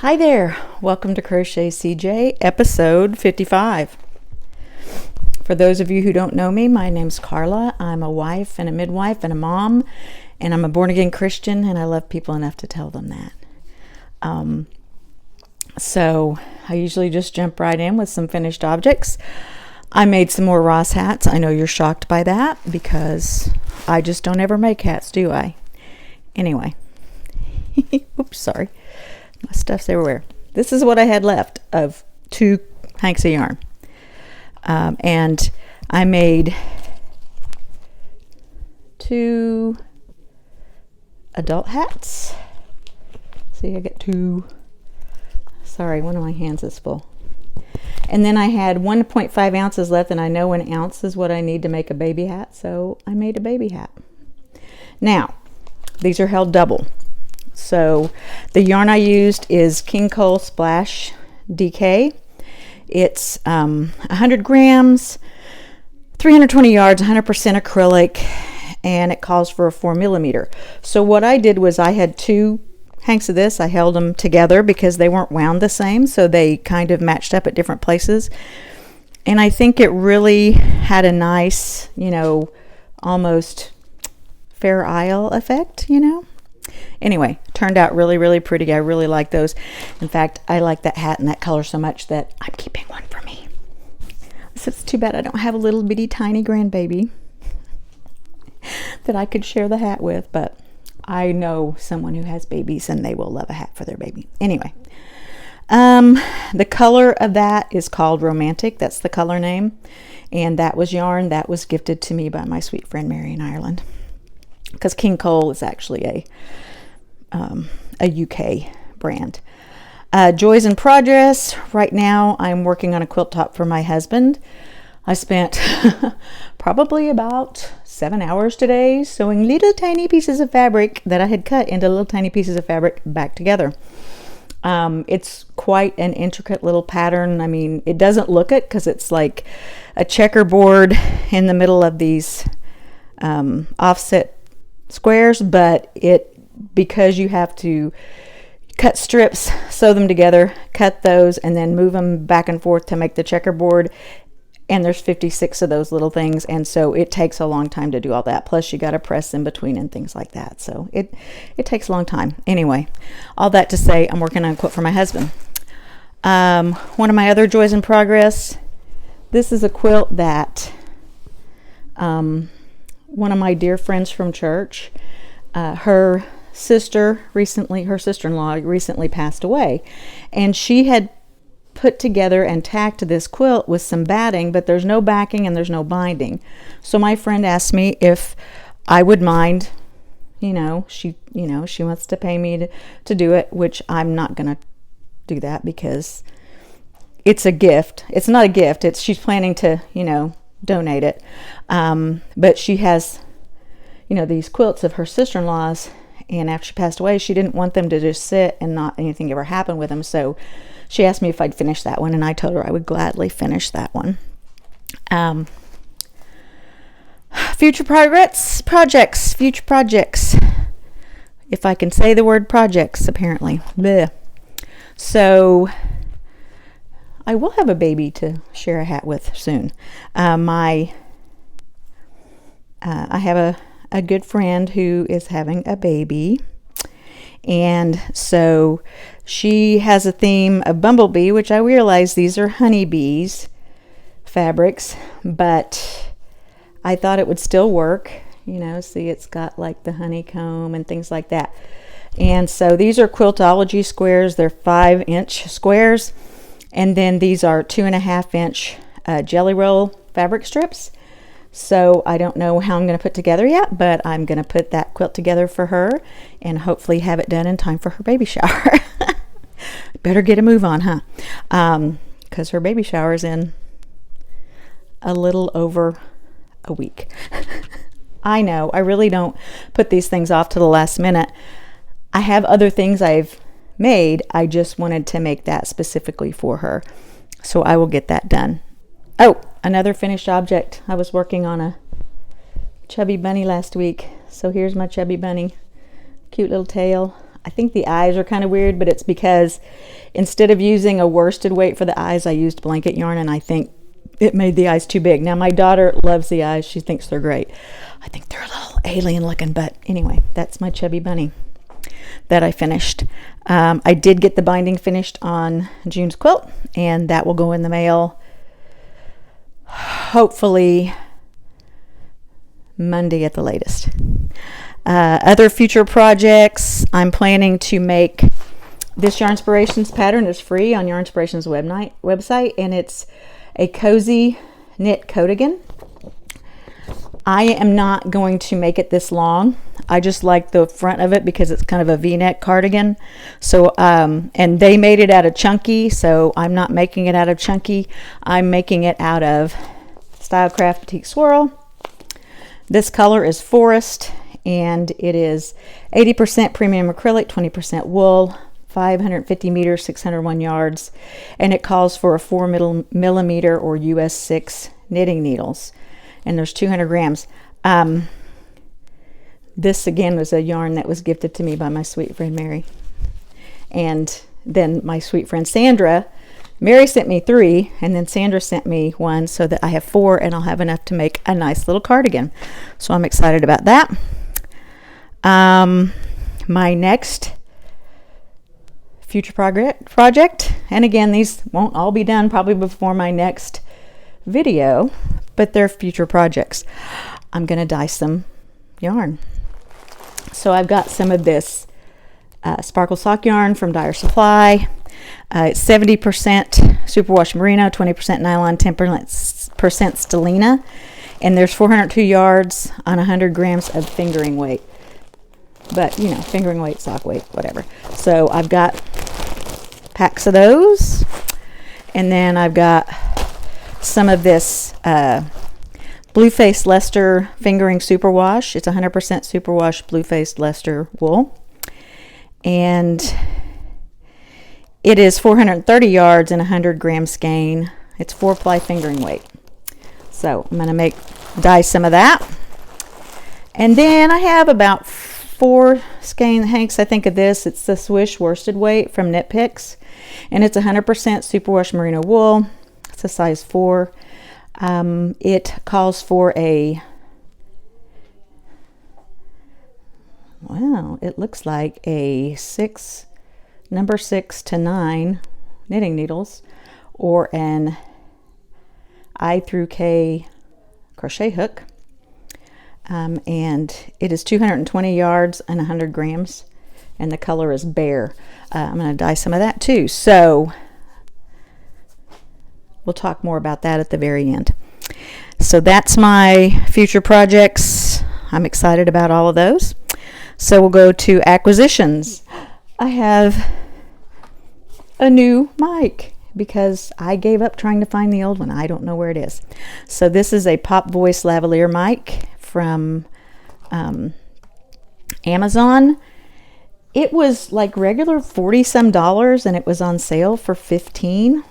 Hi there, welcome to Crochet CJ, episode 55. For those of you who don't know me, my name's Carla. I'm a wife and a midwife and a mom, and I'm a born-again Christian, and I love people enough to tell them that. So I usually just jump right in with some finished objects. I made some more RossHats. I know you're shocked by that because I just don't ever make hats, do I? Anyway, oops, sorry. My stuff's everywhere. This is what I had left of 2 hanks of yarn. And I made 2 adult hats. See, I get 2. Sorry, one of my hands is full. And then I had 1.5 ounces left, and I know an ounce is what I need to make a baby hat, so I made a baby hat. Now, these are held double. So the yarn I used is King Cole Splash DK. It's 100 grams, 320 yards, 100% acrylic, and it calls for a 4 millimeter. So what I did was I had 2 hanks of this. I held them together because they weren't wound the same, so they kind of matched up at different places. And I think it really had a nice, almost Fair Isle effect, Anyway, turned out really, really pretty. I really like those. In fact, I like that hat and that color so much that I'm keeping one for me. So it's too bad I don't have a little bitty tiny grandbaby that I could share the hat with, but I know someone who has babies and they will love a hat for their baby. Anyway, the color of that is called Romantic. That's the color name. And that was yarn that was gifted to me by my sweet friend Mary in Ireland. Because King Cole is actually a UK brand. Joys in progress. Right now I'm working on a quilt top for my husband. I spent probably about 7 hours today sewing little tiny pieces of fabric that I had cut into little tiny pieces of fabric back together. It's quite an intricate little pattern. I mean, it doesn't look it because it's like a checkerboard in the middle of these offset squares, but because you have to cut strips, sew them together, cut those, and then move them back and forth to make the checkerboard, and there's 56 of those little things, and so it takes a long time to do all that. Plus you got to press in between and things like that, so it takes a long time. Anyway, all that to say, I'm working on a quilt for my husband. One of my other joys in progress, this is a quilt that one of my dear friends from church, her sister-in-law recently passed away, and she had put together and tacked this quilt with some batting, but there's no backing and there's no binding. So my friend asked me if I would mind, she wants to pay me to do it, which I'm not going to do that because it's a gift. It's not a gift. She's planning to, donate it. But she has, these quilts of her sister-in-law's, and after she passed away, she didn't want them to just sit and not anything ever happen with them. So she asked me if I'd finish that one, and I told her I would gladly finish that one. Future projects. If I can say the word projects, apparently. Bleh. So I will have a baby to share a hat with soon. I have a good friend who is having a baby, and so she has a theme of bumblebee, which I realize these are honeybees fabrics, but I thought it would still work. See, it's got like the honeycomb and things like that. And so these are Quiltology squares. They're 5-inch squares. And then these are 2.5-inch Jelly Roll fabric strips. So I don't know how I'm going to put together yet, but I'm going to put that quilt together for her and hopefully have it done in time for her baby shower. Better get a move on, huh? Because her baby shower is in a little over a week. I know, I really don't put these things off to the last minute. I have other things I've made. I just wanted to make that specifically for her. So I will get that done. Oh, another finished object. I was working on a Chubby Bunny last week. So here's my Chubby Bunny. Cute little tail. I think the eyes are kind of weird, but it's because instead of using a worsted weight for the eyes, I used blanket yarn, and I think it made the eyes too big. Now my daughter loves the eyes. She thinks they're great. I think they're a little alien looking, but anyway, that's my Chubby Bunny that I finished. I did get the binding finished on June's quilt, and that will go in the mail hopefully Monday at the latest. Other future projects, I'm planning to make this Yarnspirations pattern is free on Yarnspirations website, and it's a cozy knit Coatigan. I am not going to make it this long. I just like the front of it because it's kind of a V-neck cardigan. So, and they made it out of chunky, so I'm not making it out of chunky. I'm making it out of Stylecraft Batik Swirl. This color is Forest, and it is 80% premium acrylic, 20% wool, 550 meters, 601 yards, and it calls for a 4mm or US 6 knitting needles, and there's 200 grams. This again was a yarn that was gifted to me by my sweet friend Mary, and then my sweet friend Sandra. Mary sent me 3, and then Sandra sent me 1, so that I have 4, and I'll have enough to make a nice little cardigan. So I'm excited about that. My next future project, and again, these won't all be done probably before my next video, but they're future projects. I'm gonna dye some yarn. So I've got some of this sparkle sock yarn from Dyer Supply. It's 70% superwash merino, 20% nylon, 10% stellina, and there's 402 yards on 100 grams of fingering weight. But you know, fingering weight, sock weight, whatever. So I've got packs of those, and then I've got some of this Blue-Faced Leicester fingering superwash. It's 100% superwash Blue-Faced Leicester wool, and it is 430 yards and 100 gram skein. It's 4-ply fingering weight. So I'm going to dye some of that, and then I have about 4 skein hanks. I think of this. It's the Swish worsted weight from Knit Picks, and it's 100% superwash merino wool. It's a size 4. It calls for a, well, it looks like a number 6 to 9 knitting needles, or an I through K crochet hook. And it is 220 yards and 100 grams, and the color is Bear. I'm going to dye some of that too. So we'll talk more about that at the very end. So that's my future projects. I'm excited about all of those. So we'll go to acquisitions. I have a new mic because I gave up trying to find the old one. I don't know where it is. So this is a Pop Voice lavalier mic from Amazon. It was like regular $40 some, and it was on sale for $15.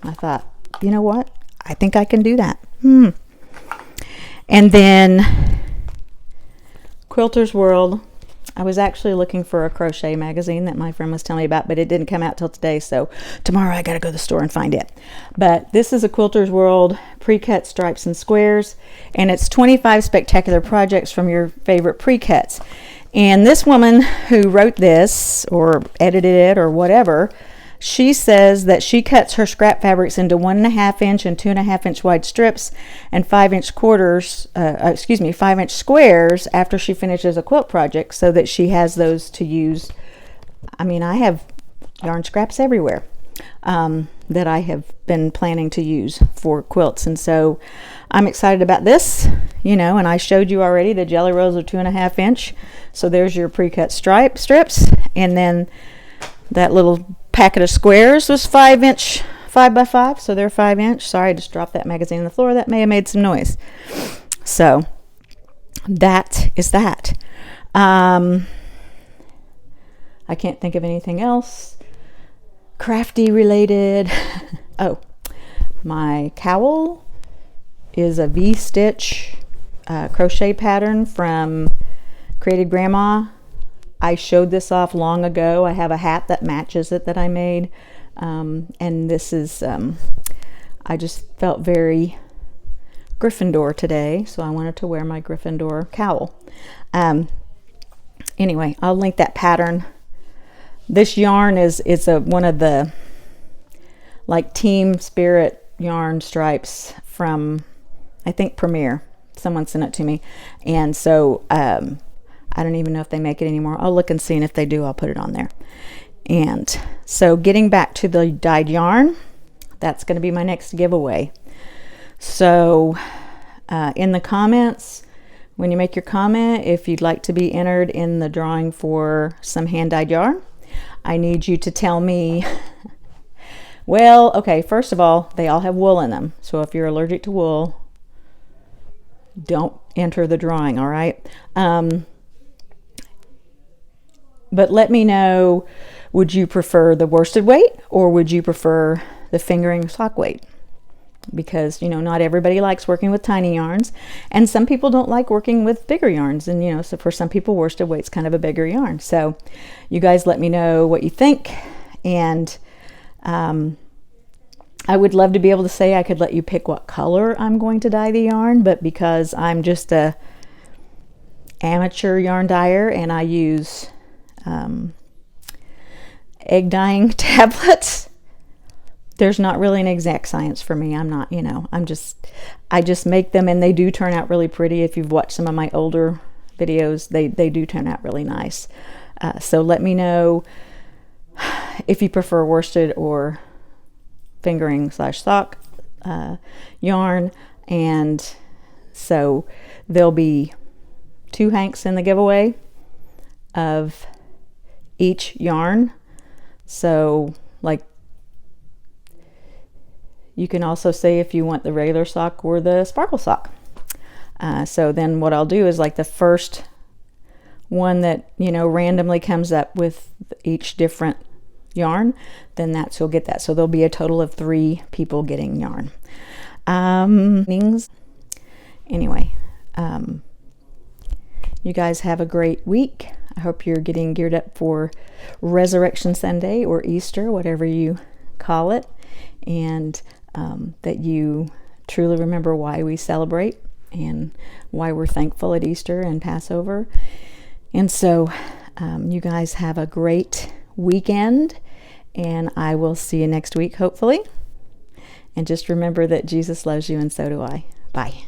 I thought, you know what? I think I can do that. And then Quilter's World. I was actually looking for a crochet magazine that my friend was telling me about, but it didn't come out till today, so tomorrow I gotta go to the store and find it. But this is a Quilter's World pre-cut stripes and squares, and it's 25 spectacular projects from your favorite pre-cuts. And this woman who wrote this or edited it or whatever, she says that she cuts her scrap fabrics into 1.5 inch and 2.5 inch wide strips and 5-inch squares after she finishes a quilt project, so that she has those to use. I mean, I have yarn scraps everywhere that I have been planning to use for quilts, and so I'm excited about this. You know, and I showed you already the jelly rolls are 2.5 inch, so there's your pre-cut strips, and then that little packet of squares was 5 inch 5x5, so they're 5 inch. Sorry, I just dropped that magazine on the floor. That may have made some noise. So that is that. I can't think of anything else crafty related. Oh, my cowl is a V-stitch crochet pattern from Created Grandma I showed this off long ago. I have a hat that matches it that I made. And this is, I just felt very Gryffindor today, so I wanted to wear my Gryffindor cowl. Anyway, I'll link that pattern. This yarn is one of the like Team Spirit yarn stripes from, I think, Premier. Someone sent it to me, and so I don't even know if they make it anymore. I'll look and see, and if they do, I'll put it on there. And so getting back to the dyed yarn, that's going to be my next giveaway. So in the comments, when you make your comment, if you'd like to be entered in the drawing for some hand-dyed yarn, I need you to tell me, well, okay, first of all, they all have wool in them. So if you're allergic to wool, don't enter the drawing, all right? But let me know, would you prefer the worsted weight or would you prefer the fingering sock weight? Because, you know, not everybody likes working with tiny yarns, and some people don't like working with bigger yarns. And, you know, so for some people, worsted weight's kind of a bigger yarn. So you guys let me know what you think. And I would love to be able to say I could let you pick what color I'm going to dye the yarn, but because I'm just a amateur yarn dyer and I use egg dyeing tablets, there's not really an exact science for me. I'm not, you know, I just make them, and they do turn out really pretty. If you've watched some of my older videos, they do turn out really nice. So let me know if you prefer worsted or fingering / sock yarn. And so there'll be 2 hanks in the giveaway of each yarn. So like, you can also say if you want the regular sock or the sparkle sock. So then what I'll do is, like, the first one that, you know, randomly comes up with each different yarn, then that's who'll get that. So there'll be a total of 3 people getting yarn. Anyway, you guys have a great week. I hope you're getting geared up for Resurrection Sunday or Easter, whatever you call it, and that you truly remember why we celebrate and why we're thankful at Easter and Passover. And so you guys have a great weekend, and I will see you next week, hopefully. And just remember that Jesus loves you, and so do I. Bye.